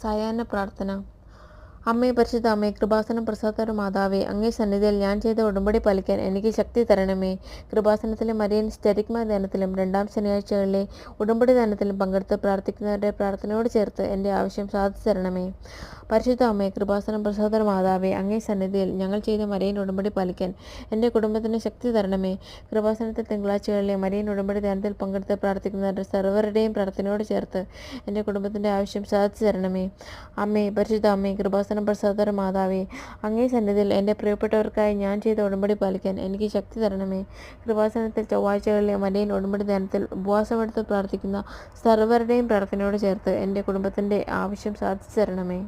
സായാഹ്ന പ്രാർത്ഥന. അമ്മേ, പരിശുദ്ധ അമ്മേ, കൃപാസനം പ്രസാദ മാതാവേ, അങ്ങേ സന്നിധിയിൽ ഞാൻ ചെയ്ത ഉടമ്പടി പാലിക്കാൻ എനിക്ക് ശക്തി തരണമേ. കൃപാസനത്തിലെ മരിയൻ സ്റ്റെറിഗ്മ ധ്യാനത്തിലും രണ്ടാം ശനിയാഴ്ചകളിലെ ഉടമ്പടി ധ്യാനത്തിലും പങ്കെടുത്ത് പ്രാർത്ഥിക്കുന്നവരുടെ പ്രാർത്ഥനയോട് ചേർത്ത് എൻ്റെ ആവശ്യം സാധിച്ചു തരണമേ. പരിശുദ്ധ അമ്മേ, കൃപാസനം പ്രസാദ മാതാവേ, അങ്ങേ സന്നിധിയിൽ ഞങ്ങൾ ചെയ്ത മരിയൻ ഉടമ്പടി പാലിക്കാൻ എൻ്റെ കുടുംബത്തിന് ശക്തി തരണമേ. കൃപാസനത്തിൽ തിങ്കളാഴ്ചകളിലെ മരിയൻ ഉടമ്പടി ധ്യാനത്തിൽ പങ്കെടുത്ത് പ്രാർത്ഥിക്കുന്നവരുടെ സർവരുടെയും പ്രാർത്ഥനയോട് ചേർത്ത് എൻ്റെ കുടുംബത്തിൻ്റെ ആവശ്യം സാധിച്ചു തരണമേ. അമ്മേ, പരിശുദ്ധ അമ്മേ, കൃപാസനം പ്രസാദ മാതാവേ, അങ്ങേ സന്നിധിയിൽ എൻ്റെ പ്രിയപ്പെട്ടവർക്കായി ഞാൻ ചെയ്ത ഉടമ്പടി പാലിക്കാൻ എനിക്ക് ശക്തി തരണമേ. കൃപാസനത്തിൽ ചൊവ്വാഴ്ചകളിലെ മരിയൻ ഉടമ്പടി ധ്യാനത്തിൽ ഉപവാസമെടുത്ത് പ്രാർത്ഥിക്കുന്ന സർവരുടെയും പ്രാർത്ഥനയോട് ചേർത്ത് എൻ്റെ കുടുംബത്തിൻ്റെ ആവശ്യം സാധിച്ചു തരണമേ.